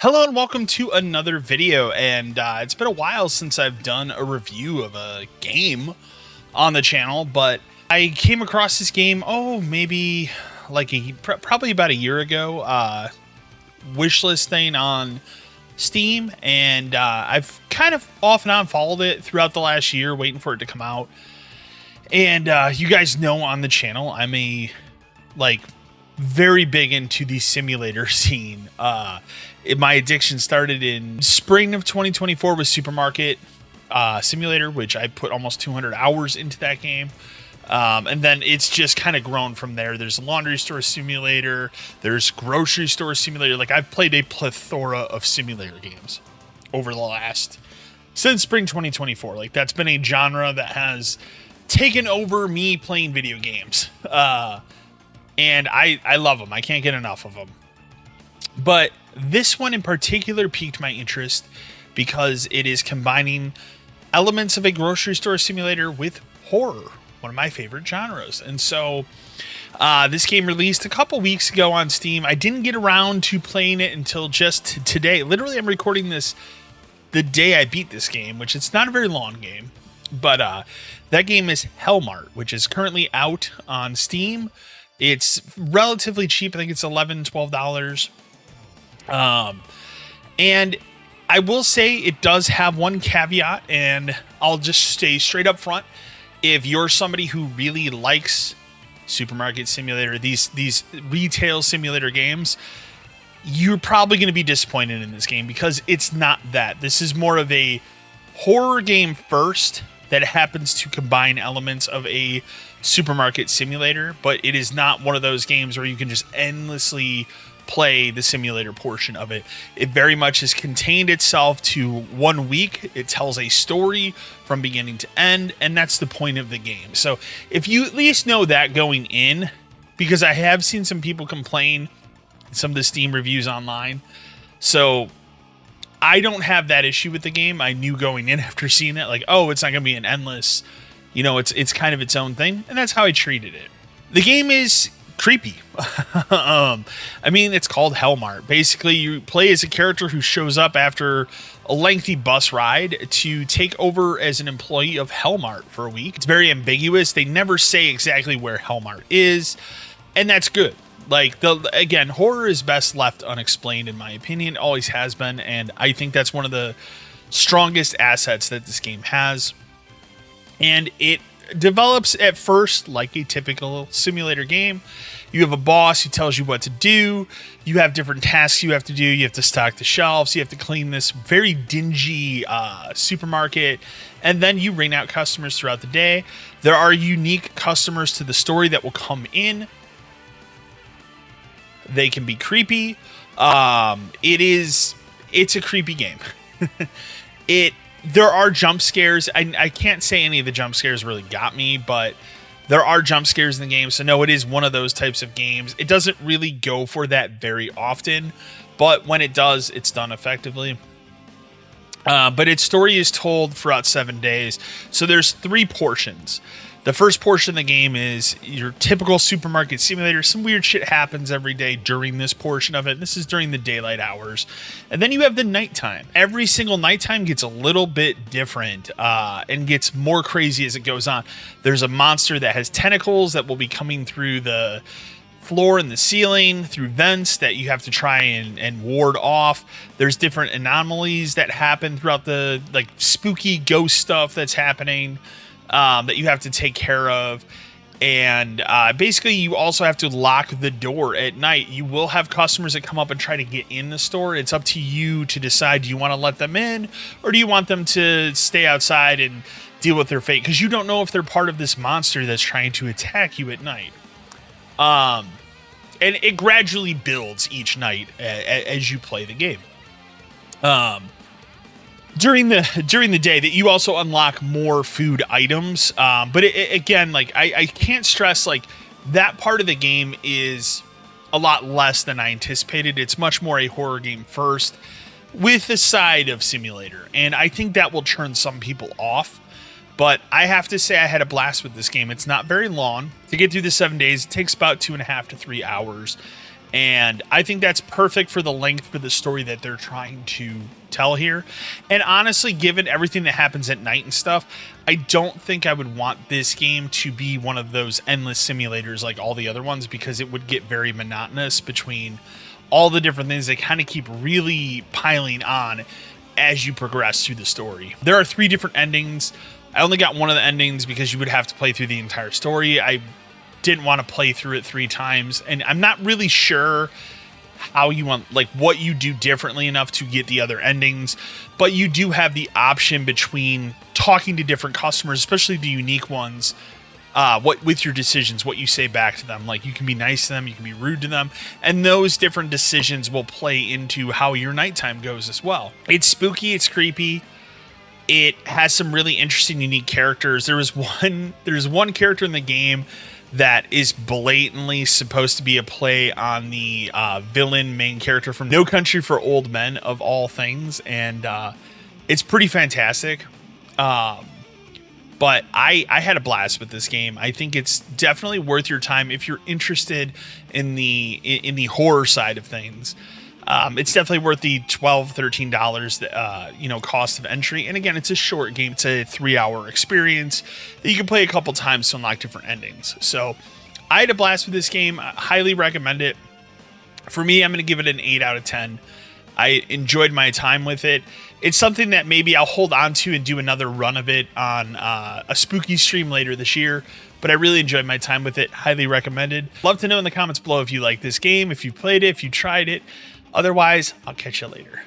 Hello and welcome to another video, and it's been a while since I've done a review of a game on the channel, but I came across this game, maybe like probably about a year ago, wishlist thing on Steam, and I've kind of off and on followed it throughout the last year, waiting for it to come out. And you guys know on the channel, I'm very big into the simulator scene. My addiction started in spring of 2024 with Supermarket Simulator, which I put almost 200 hours into that game. And then it's just kind of grown from there. There's a laundry store simulator. There's grocery store simulator. Like, I've played a plethora of simulator games over the since spring 2024. Like, that's been a genre that has taken over me playing video games. And I love them. I can't get enough of them. But this one in particular piqued my interest because it is combining elements of a grocery store simulator with horror, one of my favorite genres. And so this game released a couple weeks ago on Steam. I didn't get around to playing it until just today. Literally, I'm recording this the day I beat this game, which it's not a very long game. But that game is Hellmart, which is currently out on Steam. It's relatively cheap. I think it's $11, $12. And I will say it does have one caveat, and I'll just stay straight up front. If you're somebody who really likes Supermarket Simulator, these retail simulator games, you're probably going to be disappointed in this game because it's not that. This is more of a horror game first that happens to combine elements of a supermarket simulator, but it is not one of those games where you can just endlessly play the simulator portion of it. It very much has contained itself to 1 week. It tells a story from beginning to end, and that's the point of the game. So if you at least know that going in, because I have seen some people complain in some of the Steam reviews online, so I don't have that issue with the game. I knew going in after seeing that, like, oh, it's not going to be an endless, it's kind of its own thing, and that's how I treated it. The game is creepy. It's called Hellmart. Basically, you play as a character who shows up after a lengthy bus ride to take over as an employee of Hellmart for a week. It's very ambiguous. They never say exactly where Hellmart is, and that's good. Again, horror is best left unexplained, in my opinion. It always has been, and I think that's one of the strongest assets that this game has. And it develops at first like a typical simulator game. You have a boss who tells you what to do. You have different tasks you have to do. You have to stock the shelves. You have to clean this very dingy supermarket. And then you ring out customers throughout the day. There are unique customers to the story that will come in. They can be creepy. It's a creepy game. There are jump scares. I can't say any of the jump scares really got me, but there are jump scares in the game. So no, it is one of those types of games. It doesn't really go for that very often, but when it does, it's done effectively. But its story is told throughout 7 days. So there's 3 portions. The first portion of the game is your typical supermarket simulator. Some weird shit happens every day during this portion of it. This is during the daylight hours. And then you have the nighttime. Every single nighttime gets a little bit different and gets more crazy as it goes on. There's a monster that has tentacles that will be coming through the floor and the ceiling through vents that you have to try and ward off. There's different anomalies that happen throughout the spooky ghost stuff that's happening. That you have to take care of. And basically, you also have to lock the door at night. You will have customers that come up and try to get in the store. It's up to you to decide, do you want to let them in, or do you want them to stay outside and deal with their fate? Because you don't know if they're part of this monster that's trying to attack you at night. And it gradually builds each night as you play the game. During the day that you also unlock more food items. But again, I can't stress, that part of the game is a lot less than I anticipated. It's much more a horror game first with a side of simulator. And I think that will turn some people off. But I have to say I had a blast with this game. It's not very long. To get through the 7 days, it takes about 2.5 to 3 hours. And I think that's perfect for the length for the story that they're trying to tell here. And honestly, given everything that happens at night and stuff, I don't think I would want this game to be one of those endless simulators like all the other ones, because it would get very monotonous between all the different things that kind of keep really piling on as you progress through the story. There are 3 different endings. I only got one of the endings because you would have to play through the entire story. I didn't want to play through it 3 times, and I'm not really sure how you want, like, what you do differently enough to get the other endings, but you do have the option between talking to different customers, especially the unique ones, what with your decisions, what you say back to them. Like, you can be nice to them, you can be rude to them, and those different decisions will play into how your nighttime goes as well. It's spooky, it's creepy. It has some really interesting, unique characters. There's one character in the game that is blatantly supposed to be a play on the villain main character from No Country for Old Men, of all things, and it's pretty fantastic. But I had a blast with this game. I think it's definitely worth your time if you're interested in the horror side of things. It's definitely worth the $12-13 cost of entry. And again, it's a short game. It's a 3-hour experience that you can play a couple times to unlock different endings. So I had a blast with this game. I highly recommend it. For me, I'm going to give it an 8 out of 10. I enjoyed my time with it. It's something that maybe I'll hold on to and do another run of it on a spooky stream later this year. But I really enjoyed my time with it. Highly recommended. Love to know in the comments below if you like this game, if you played it, if you tried it. Otherwise, I'll catch you later.